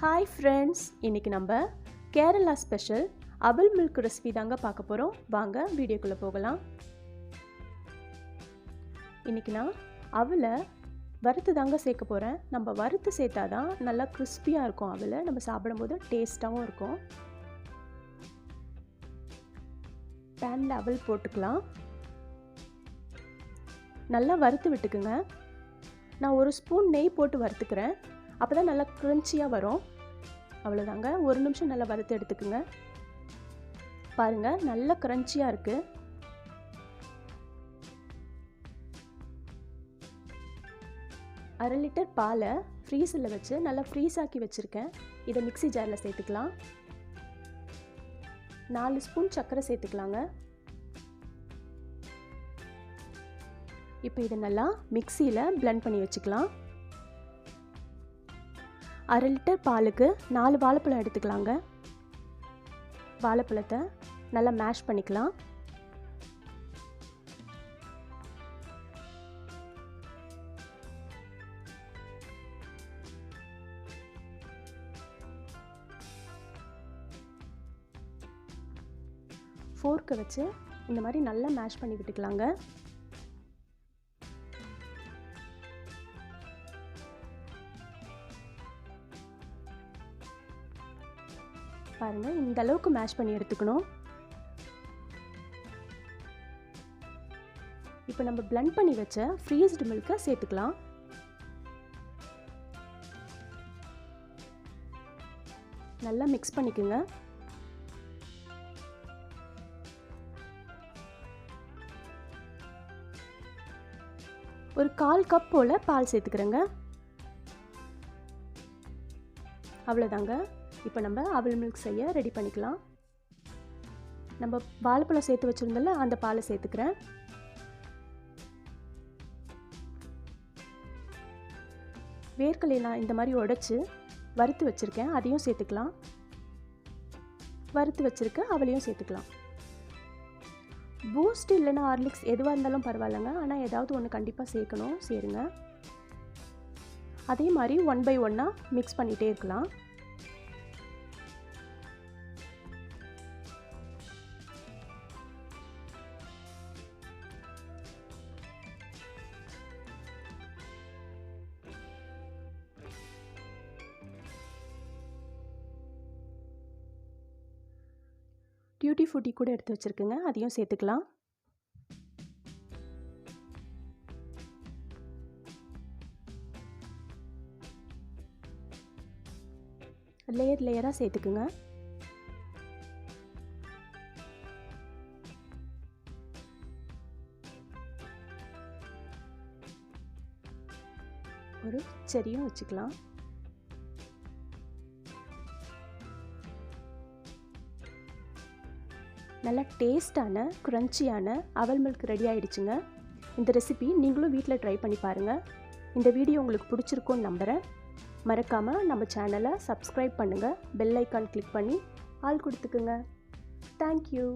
Hi friends, இன்னைக்கு நம்ம Kerala special அவல் மில்க் ரெசிபி தாங்க பார்க்க போறோம். வாங்க வீடியோக்குள்ள போகலாம். இன்னைக்கு நான் அவலை வறுத்து தாங்க சேர்க்க போறேன். நம்ம வறுத்து சேர்த்தாதான் நல்லா கிறிஸ்பியா இருக்கும். அவலை நம்ம சாப்பிடும்போது டேஸ்டாவும் இருக்கும். பேன்ல அவல் போட்டுக்கலாம். நல்லா வறுத்து விட்டுக்குங்க. நான் ஒரு ஸ்பூன் நெய் போட்டு வறுத்துக்கிறேன். அப்பதான் நல்லா கிரன்ச்சியாக வரும். அவ்வளோதாங்க. ஒரு நிமிஷம் நல்லா வறுத்து எடுத்துக்குங்க. பாருங்கள், நல்லா கிரன்ச்சியாக இருக்குது. அரை லிட்டர் பாலை ஃப்ரீசரில் வச்சு நல்லா ஃப்ரீஸ் ஆக்கி வச்சுருக்கேன். இதை மிக்ஸி ஜாரில் சேர்த்துக்கலாம். 4 ஸ்பூன் சர்க்கரை சேர்த்துக்கலாங்க. இப்போ இதை நல்லா மிக்ஸியில் பிளெண்ட் பண்ணி வச்சுக்கலாம். அரை லிட்டர் பாலுக்கு 4 வாழைப்பழம் எடுத்துக்கலாங்க. வாழைப்பழத்தை நல்லா மேஷ் பண்ணிக்கலாம். ஃபோர்க்கை வச்சு இந்த மாதிரி நல்லா மேஷ் பண்ணி விட்டுக்கலாங்க. பாருங்கள், இந்த அளவுக்கு மேஷ் பண்ணி எடுத்துக்கணும். இப்போ நம்ம பிளெண்ட் பண்ணி வச்ச ஃப்ரீஸ்டு மில்கை சேர்த்துக்கலாம். நல்லா மிக்ஸ் பண்ணிக்கோங்க. ஒரு 1/4 கப் போல் பால் சேர்த்துக்கிறேங்க. அவ்வளோதாங்க. இப்போ நம்ம அவல் மில்க் செய்ய ரெடி பண்ணிக்கலாம். நம்ம வாழைப்பழம் சேர்த்து வச்சுருந்தோம்ல, அந்த பாலை சேர்த்துக்கிறேன். வேர்க்கடலை நான் இந்த மாதிரி உடைச்சி வறுத்து வச்சுருக்கேன், அதையும் சேர்த்துக்கலாம். வறுத்து வச்சுருக்க அவளையும் சேர்த்துக்கலாம். பூஸ்ட் இல்லைன்னா ஹார்லிக்ஸ் எதுவாக இருந்தாலும் பரவாயில்லைங்க, ஆனால் ஏதாவது ஒன்று கண்டிப்பாக சேர்க்கணும், சேருங்க. அதே மாதிரி 1 by 1 மிக்ஸ் பண்ணிகிட்டே இருக்கலாம். டியூட்டி ஃப்ரூட்டி கூட எடுத்து வச்சுருக்குங்க, அதையும் சேர்த்துக்கலாம். லேயர் லேயராக சேர்த்துக்குங்க. ஒரு செரியும் வச்சுக்கலாம். நல்லா டேஸ்டான க்ரன்ச்சியான அவல் மில்க் ரெடி ஆகிடுச்சுங்க. இந்த ரெசிபி நீங்களும் வீட்டில் ட்ரை பண்ணி பாருங்கள். இந்த வீடியோ உங்களுக்கு பிடிச்சிருக்கும்னு நம்புகிறேன். மறக்காமல் நம்ம சேனலை சப்ஸ்கிரைப் பண்ணுங்கள். பெல் ஐக்கான் கிளிக் பண்ணி ஆல் கொடுத்துக்குங்க. தேங்க்யூ.